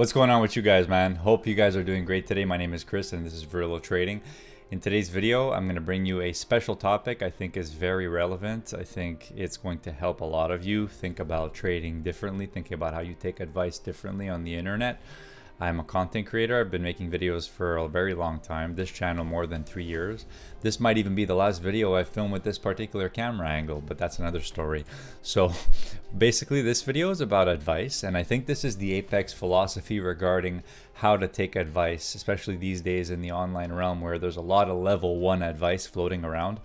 What's going on with you guys, man? Hope you guys are doing great today. My name is Chris and this is VerrilloTrading. In today's video, I'm going to bring you a special topic I think is very relevant. I think it's going to help a lot of you think about trading differently, think about how you take advice differently on the internet. I'm a content creator. I've been making videos for a very long time. This channel more than 3 years. This might even be the last video I filmed with this particular camera angle, but that's another story. So basically this video is about advice, and I think this is the apex philosophy regarding how to take advice, especially these days in the online realm where there's a lot of level 1 advice floating around.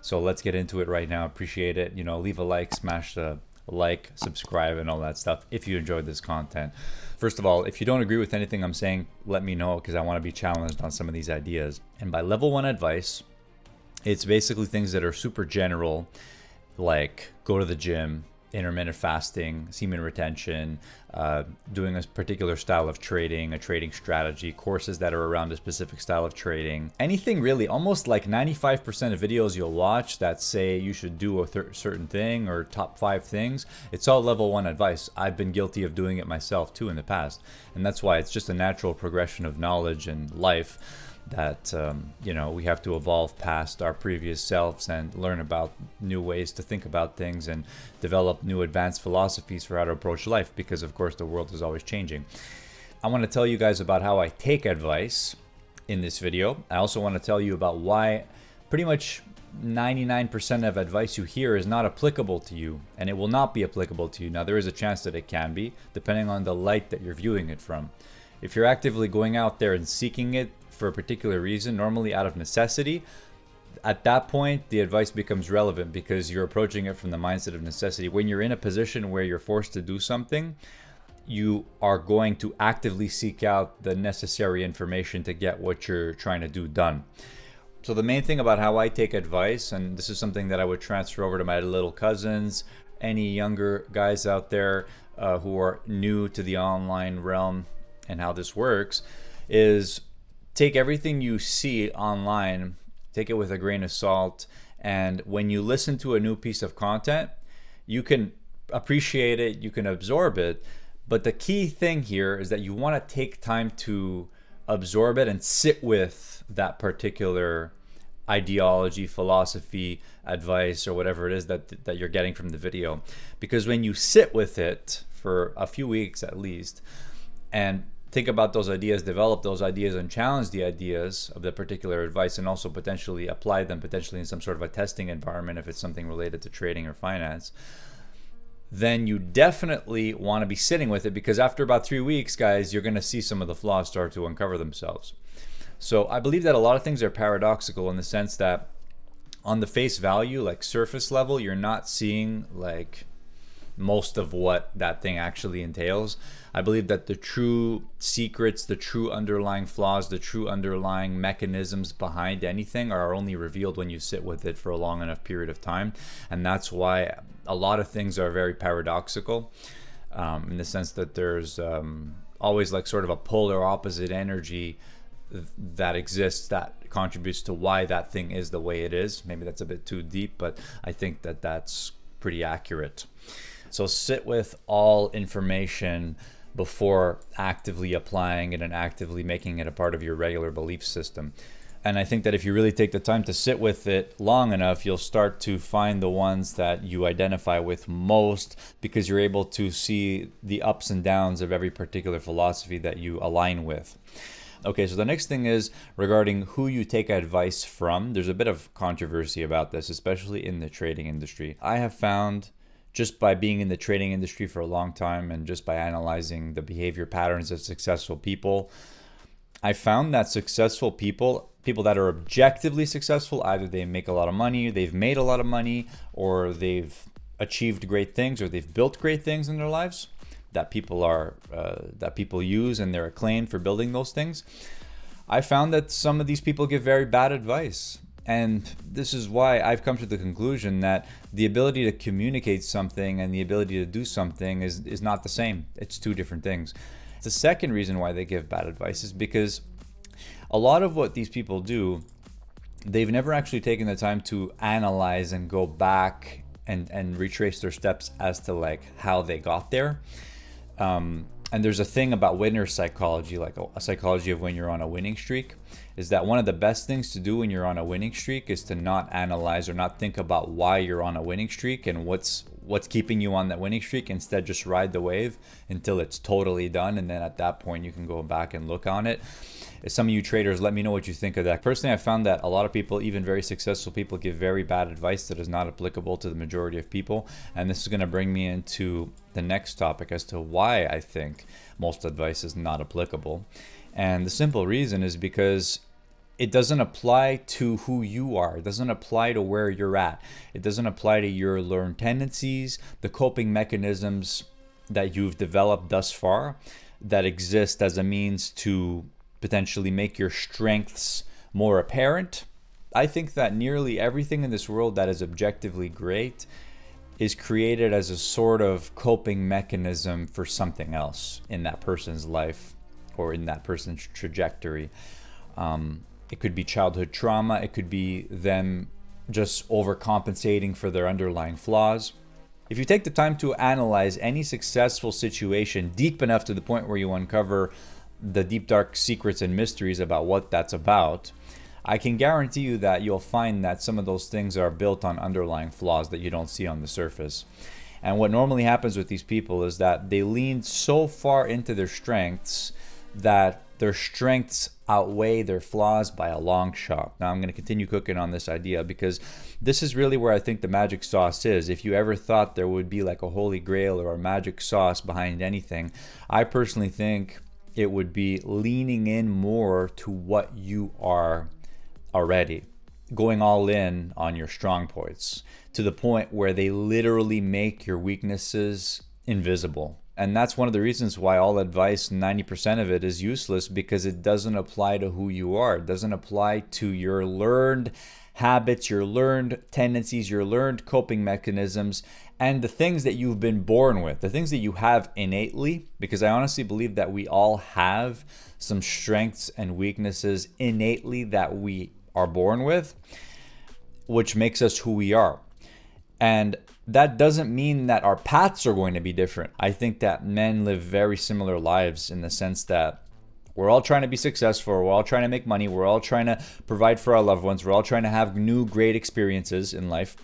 So let's get into it right now. Appreciate it. Leave a like, smash the like, subscribe, and all that stuff if you enjoyed this content. First of all, if you don't agree with anything I'm saying, let me know, because I want to be challenged on some of these ideas. And by level 1 advice, it's basically things that are super general, like go to the gym, intermittent fasting, semen retention, doing a particular style of trading, a trading strategy, courses that are around a specific style of trading. Anything really, almost like 95% of videos you'll watch that say you should do a certain thing or top 5 things, it's all level 1 advice. I've been guilty of doing it myself too in the past. And that's why it's just a natural progression of knowledge and life that we have to evolve past our previous selves and learn about new ways to think about things and develop new advanced philosophies for how to approach life, because of course the world is always changing. I want to tell you guys about how I take advice in this video. I also want to tell you about why pretty much 99% of advice you hear is not applicable to you, and it will not be applicable to you. Now, there is a chance that it can be, depending on the light that you're viewing it from. If you're actively going out there and seeking it for a particular reason, normally out of necessity, at that point the advice becomes relevant because you're approaching it from the mindset of necessity. When you're in a position where you're forced to do something, you are going to actively seek out the necessary information to get what you're trying to do done. So the main thing about how I take advice, and this is something that I would transfer over to my little cousins, any younger guys out there who are new to the online realm and how this works, is take everything you see online, take it with a grain of salt, and when you listen to a new piece of content, you can appreciate it, you can absorb it, but the key thing here is that you want to take time to absorb it and sit with that particular ideology, philosophy, advice, or whatever it is that you're getting from the video. Because when you sit with it for a few weeks at least, and think about those ideas, develop those ideas, and challenge the ideas of the particular advice, and also potentially apply them potentially in some sort of a testing environment if it's something related to trading or finance, then you definitely want to be sitting with it, because after about 3 weeks, guys, you're going to see some of the flaws start to uncover themselves. So I believe that a lot of things are paradoxical in the sense that on the face value, like surface level, you're not seeing like most of what that thing actually entails. I believe that the true secrets, the true underlying flaws, the true underlying mechanisms behind anything are only revealed when you sit with it for a long enough period of time. And that's why a lot of things are very paradoxical, in the sense that there's always like sort of a polar opposite energy that exists that contributes to why that thing is the way it is. Maybe that's a bit too deep, but I think that that's pretty accurate. So sit with all information before actively applying it and actively making it a part of your regular belief system. And I think that if you really take the time to sit with it long enough, you'll start to find the ones that you identify with most, because you're able to see the ups and downs of every particular philosophy that you align with. Okay, so the next thing is regarding who you take advice from. There's a bit of controversy about this, especially in the trading industry. I have found, just by being in the trading industry for a long time and just by analyzing the behavior patterns of successful people, I found that successful people that are objectively successful, either they make a lot of money, they've made a lot of money, or they've achieved great things, or they've built great things in their lives that people use and they're acclaimed for building those things. I found that some of these people give very bad advice. And this is why I've come to the conclusion that the ability to communicate something and the ability to do something is not the same. It's two different things. The second reason why they give bad advice is because a lot of what these people do, they've never actually taken the time to analyze and go back and retrace their steps as to like how they got there. And And there's a thing about winner psychology, like a psychology of when you're on a winning streak, is that one of the best things to do when you're on a winning streak is to not analyze or not think about why you're on a winning streak and what's keeping you on that winning streak. Instead, just ride the wave until it's totally done. And then at that point, you can go back and look on it. Some of you traders, let me know what you think of that. Personally, I found that a lot of people, even very successful people, give very bad advice that is not applicable to the majority of people. And this is going to bring me into the next topic as to why I think most advice is not applicable. And the simple reason is because it doesn't apply to who you are. It doesn't apply to where you're at. It doesn't apply to your learned tendencies, the coping mechanisms that you've developed thus far that exist as a means to potentially make your strengths more apparent. I think that nearly everything in this world that is objectively great is created as a sort of coping mechanism for something else in that person's life or in that person's trajectory. It could be childhood trauma. It could be them just overcompensating for their underlying flaws. If you take the time to analyze any successful situation deep enough to the point where you uncover the deep, dark secrets and mysteries about what that's about, I can guarantee you that you'll find that some of those things are built on underlying flaws that you don't see on the surface. And what normally happens with these people is that they lean so far into their strengths that their strengths outweigh their flaws by a long shot. Now I'm going to continue cooking on this idea because this is really where I think the magic sauce is. If you ever thought there would be like a holy grail or a magic sauce behind anything, I personally think it would be leaning in more to what you are already, going all in on your strong points to the point where they literally make your weaknesses invisible. And that's one of the reasons why all advice, 90% of it, is useless, because it doesn't apply to who you are. It doesn't apply to your learned habits, your learned tendencies, your learned coping mechanisms, and the things that you've been born with, the things that you have innately, because I honestly believe that we all have some strengths and weaknesses innately that we are born with, which makes us who we are. And that doesn't mean that our paths are going to be different. I think that men live very similar lives in the sense that we're all trying to be successful, we're all trying to make money, we're all trying to provide for our loved ones, we're all trying to have new great experiences in life.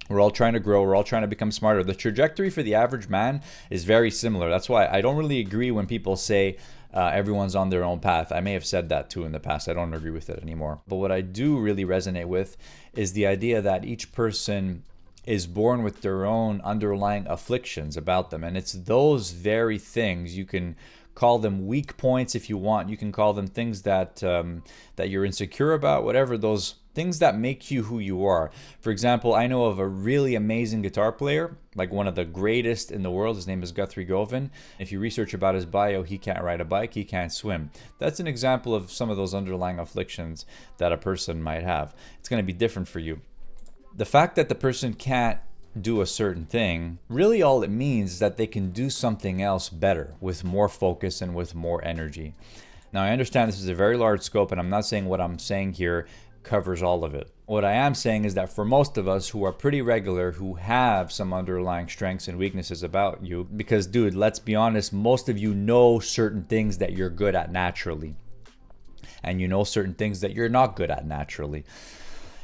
We're all trying to grow. We're all trying to become smarter. The trajectory for the average man is very similar. That's why I don't really agree when people say everyone's on their own path. I may have said that too in the past. I don't agree with it anymore. But what I do really resonate with is the idea that each person is born with their own underlying afflictions about them. And it's those very things. You can call them weak points if you want. You can call them things that that you're insecure about, whatever, those things that make you who you are. For example, I know of a really amazing guitar player, like one of the greatest in the world. His name is Guthrie Govan. If you research about his bio, he can't ride a bike, he can't swim. That's an example of some of those underlying afflictions that a person might have. It's going to be different for you. The fact that the person can't do a certain thing, really all it means is that they can do something else better with more focus and with more energy. Now, I understand this is a very large scope, and I'm not saying what I'm saying here covers all of it. What I am saying is that for most of us who are pretty regular, who have some underlying strengths and weaknesses about you, because dude, let's be honest, most of you know certain things that you're good at naturally, and you know certain things that you're not good at naturally.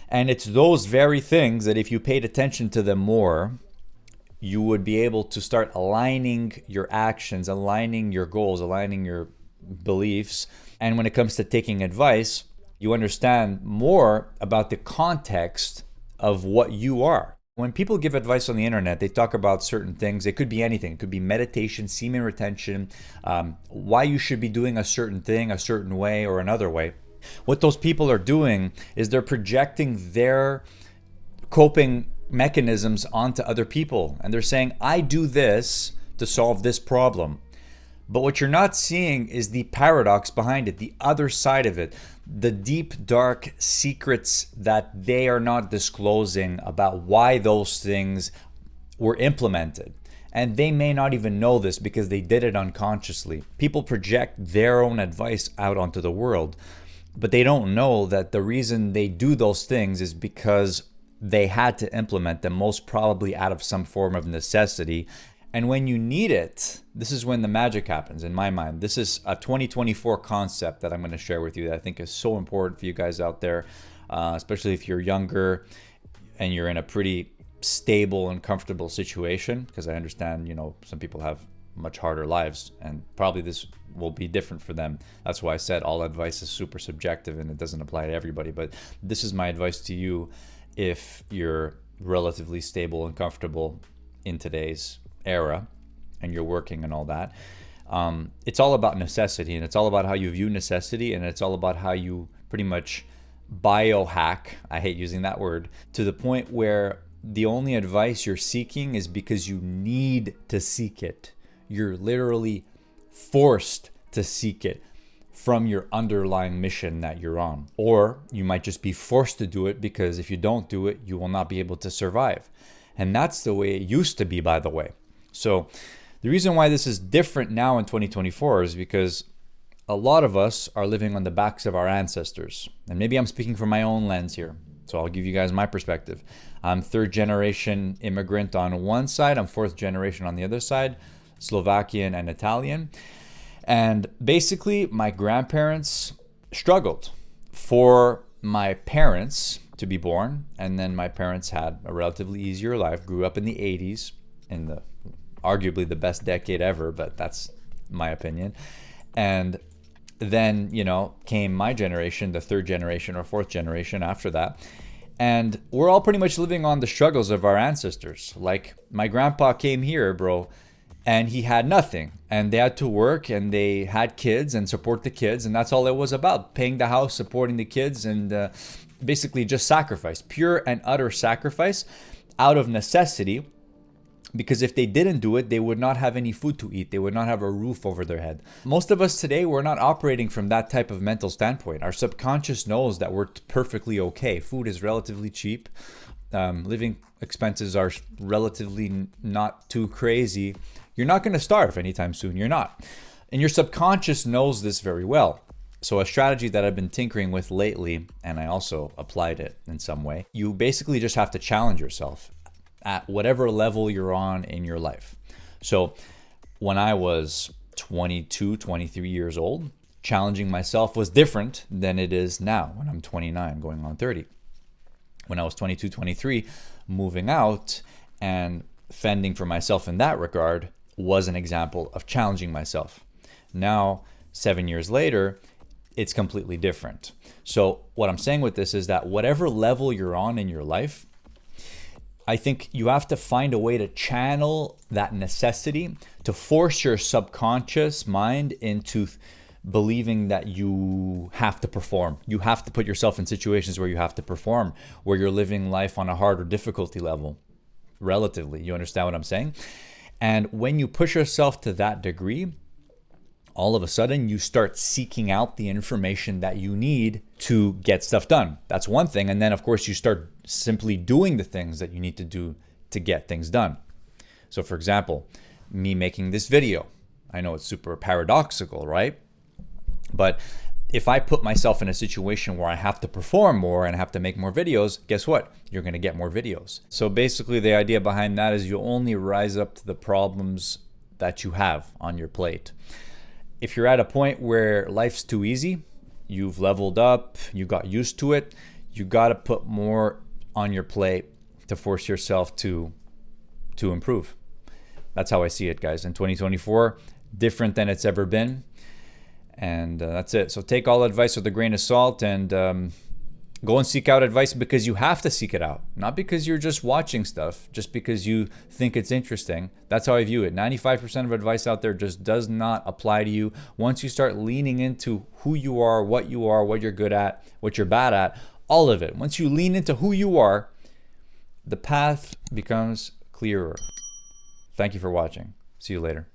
And it's those very things that if you paid attention to them more, you would be able to start aligning your actions, aligning your goals, aligning your beliefs. And when it comes to taking advice, you understand more about the context of what you are. When people give advice on the internet, they talk about certain things. It could be anything. It could be meditation, semen retention, why you should be doing a certain thing a certain way or another way. What those people are doing is they're projecting their coping mechanisms onto other people. And they're saying, I do this to solve this problem. But what you're not seeing is the paradox behind it, the other side of it, the deep, dark secrets that they are not disclosing about why those things were implemented. And they may not even know this because they did it unconsciously. People project their own advice out onto the world, but they don't know that the reason they do those things is because they had to implement them, most probably out of some form of necessity. And when you need it, this is when the magic happens in my mind. This is a 2024 concept that I'm going to share with you that I think is so important for you guys out there, especially if you're younger and you're in a pretty stable and comfortable situation, because I understand, you know, some people have much harder lives and probably this will be different for them. That's why I said all advice is super subjective and it doesn't apply to everybody. But this is my advice to you if you're relatively stable and comfortable in today's era and you're working and all that. It's all about necessity, and it's all about how you view necessity, and it's all about how you pretty much biohack, I hate using that word, to the point where the only advice you're seeking is because you need to seek it. You're literally forced to seek it from your underlying mission that you're on. Or you might just be forced to do it because if you don't do it, you will not be able to survive. And that's the way it used to be, by the way. So the reason why this is different now in 2024 is because a lot of us are living on the backs of our ancestors. And maybe I'm speaking from my own lens here, so I'll give you guys my perspective. I'm third generation immigrant on one side, I'm fourth generation on the other side, Slovakian and Italian. And basically my grandparents struggled for my parents to be born, and then my parents had a relatively easier life, grew up in the 80s, in the arguably the best decade ever, but that's my opinion. And then, you know, came my generation, the third generation or fourth generation after that. And we're all pretty much living on the struggles of our ancestors. Like my grandpa came here, bro, and he had nothing. And they had to work and they had kids and support the kids. And that's all it was about, paying the house, supporting the kids, and basically just sacrifice, pure and utter sacrifice out of necessity. Because if they didn't do it, they would not have any food to eat. They would not have a roof over their head. Most of us today, we're not operating from that type of mental standpoint. Our subconscious knows that we're perfectly okay. Food is relatively cheap. Living expenses are relatively not too crazy. You're not going to starve anytime soon. You're not. And your subconscious knows this very well. So a strategy that I've been tinkering with lately, and I also applied it in some way, you basically just have to challenge yourself at whatever level you're on in your life. So when I was 22, 23 years old, challenging myself was different than it is now when I'm 29, going on 30. When I was 22, 23, moving out and fending for myself in that regard was an example of challenging myself. Now, 7 years later, it's completely different. So what I'm saying with this is that whatever level you're on in your life, I think you have to find a way to channel that necessity, to force your subconscious mind into believing that you have to perform. You have to put yourself in situations where you have to perform, where you're living life on a harder difficulty level, relatively. You understand what I'm saying? And when you push yourself to that degree, all of a sudden you start seeking out the information that you need to get stuff done. That's one thing. And then of course you start simply doing the things that you need to do to get things done. So for example, me making this video, I know it's super paradoxical, right? But if I put myself in a situation where I have to perform more and I have to make more videos, guess what? You're going to get more videos. So basically the idea behind that is you only rise up to the problems that you have on your plate. If you're at a point where life's too easy, you've leveled up, you got used to it, you got to put more on your plate to force yourself to improve. That's how I see it, guys. In 2024, different than it's ever been. And that's it. So take all advice with a grain of salt and go and seek out advice because you have to seek it out. Not because you're just watching stuff, just because you think it's interesting. That's how I view it. 95% of advice out there just does not apply to you. Once you start leaning into who you are, what you're good at, what you're bad at, all of it. Once you lean into who you are, the path becomes clearer. Thank you for watching. See you later.